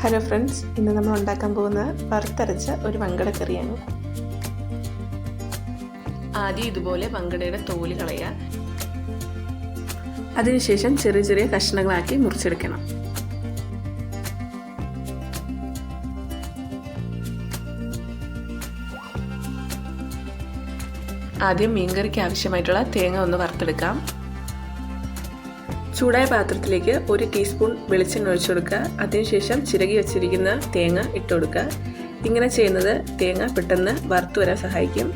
Hello friends, ഇന്ന് നമ്മൾ ഉണ്ടാക്കാൻ പോകുന്ന വറുത്തരച്ച ഒരു വങ്കട കറിയാണ്. ആദ്യം ഇതുപോലെ വങ്കടയുടെ തോല് കളയുക. അതിനുശേഷം ചെറിയ ചെറിയ കഷ്ണങ്ങളാക്കി മുറിച്ചെടുക്കണം. ആദ്യം മീൻകറിക്ക് ആവശ്യമായിട്ടുള്ള തേങ്ങ ഒന്ന് വറുത്തെടുക്കാം. ചൂടായ പാത്രത്തിലേക്ക് 1 ടീസ്പൂൺ വെളിച്ചെണ്ണ ഒഴിച്ചു കൊടുക്കുക. അതിനുശേഷം ചിരകി വെച്ചിരിക്കുന്ന തേങ്ങ ഇട്ട് കൊടുക്കുക. ഇങ്ങനെ ചെയ്യുന്നത് തേങ്ങ പെട്ടെന്ന് വറുത്തു വരാൻ സഹായിക്കും.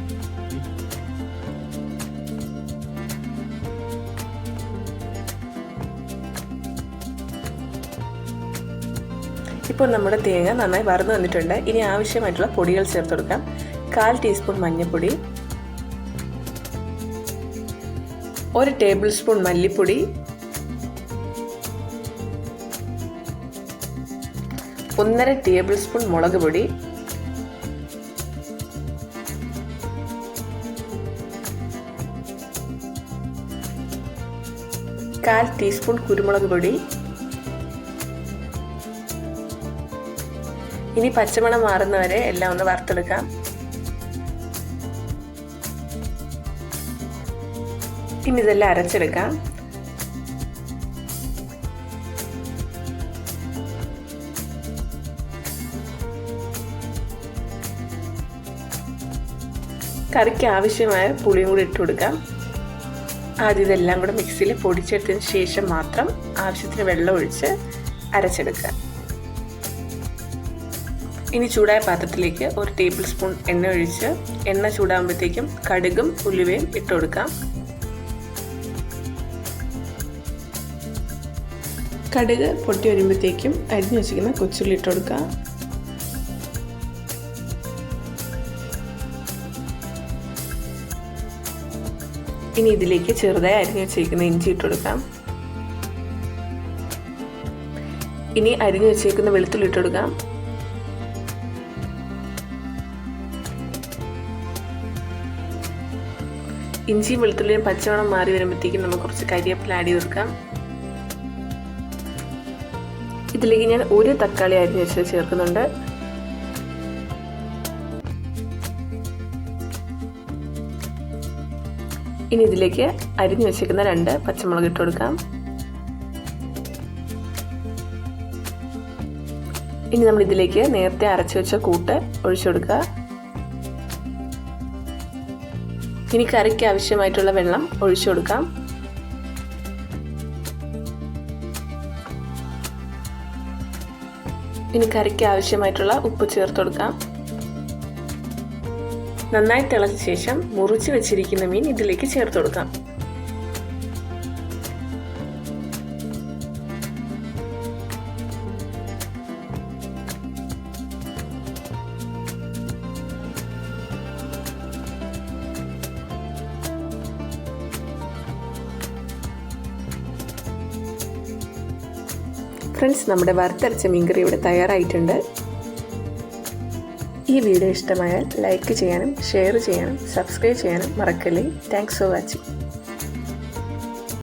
ഇപ്പോൾ നമ്മുടെ തേങ്ങ നന്നായി വറുന്നു വന്നിട്ടുണ്ട്. ഇനി ആവശ്യമായിട്ടുള്ള പൊടികൾ ചേർത്ത് കൊടുക്കാം. 1/4 ടീസ്പൂൺ മഞ്ഞൾപ്പൊടി, 1 ടേബിൾ സ്പൂൺ മല്ലിപ്പൊടി, 1/2 ടേബിൾ സ്പൂൺ മുളക് പൊടി, 1/4 ടീസ്പൂൺ കുരുമുളക് പൊടി. ഇനി പച്ചമണം മാറുന്നവരെ എല്ലാം ഒന്ന് വറുത്തെടുക്കാം. ഇനി ഇതെല്ലാം അരച്ചെടുക്കാം. കറിക്ക് ആവശ്യമായ പുളിയും കൂടി ഇട്ട് കൊടുക്കാം. ആദ്യം ഇതെല്ലാം കൂടെ മിക്സിയിൽ പൊടിച്ചെടുത്തതിന് ശേഷം മാത്രം ആവശ്യത്തിന് വെള്ളം ഒഴിച്ച് അരച്ചെടുക്കുക. ഇനി ചൂടായ പാത്രത്തിലേക്ക് 1 ടേബിൾ സ്പൂൺ എണ്ണ ഒഴിച്ച് എണ്ണ ചൂടാകുമ്പോഴത്തേക്കും കടുകും ഉലുവയും ഇട്ട് കൊടുക്കാം. കടുക് പൊട്ടി വരുമ്പോഴത്തേക്കും അരിഞ്ഞു വെച്ചിരിക്കുന്ന കൊച്ചുള്ളി ഇട്ട് കൊടുക്കുക. ഇനി ഇതിലേക്ക് ചെറുതായി അരിഞ്ഞു വെച്ചിരിക്കുന്ന ഇഞ്ചി ഇട്ട് കൊടുക്കാം. ഇനി അരിഞ്ഞു വെച്ചിരിക്കുന്ന വെളുത്തുള്ളി ഇട്ട് കൊടുക്കാം. ഇഞ്ചിയും വെളുത്തുള്ളിയും പച്ചമണം മാറി വരുമ്പോഴത്തേക്കും നമുക്ക് കുറച്ച് കരിവേപ്പില ആഡ് ചെയ്ത് കൊടുക്കാം. ഇതിലേക്ക് ഞാൻ 1 തക്കാളി അരിഞ്ഞു വെച്ചത് ചേർക്കുന്നുണ്ട്. ഇനി ഇതിലേക്ക് അരിഞ്ഞു വെച്ചിരിക്കുന്ന 2 പച്ചമുളക് ഇട്ട് കൊടുക്കാം. ഇനി നമ്മൾ ഇതിലേക്ക് നേരത്തെ അരച്ചു വെച്ച കൂട്ട് ഒഴിച്ചു കൊടുക്കുക. ഇനി കറിക്ക് ആവശ്യമായിട്ടുള്ള വെള്ളം ഒഴിച്ചു കൊടുക്കാം. ഇനി കറിക്ക് ആവശ്യമായിട്ടുള്ള ഉപ്പ് ചേർത്ത് കൊടുക്കാം. നന്നായി തിളച്ച ശേഷം മുറിച്ച് വെച്ചിരിക്കുന്ന മീൻ ഇതിലേക്ക് ചേർത്ത് കൊടുക്കാം. ഫ്രണ്ട്സ്, നമ്മുടെ വറുത്തരച്ച മീൻകറി ഇവിടെ തയ്യാറായിട്ടുണ്ട്. ഈ വീഡിയോ ഇഷ്ടമായാൽ ലൈക്ക് ചെയ്യാനും ഷെയർ ചെയ്യാനും സബ്സ്ക്രൈബ് ചെയ്യാനും മറക്കല്ലേ. Thanks for watching.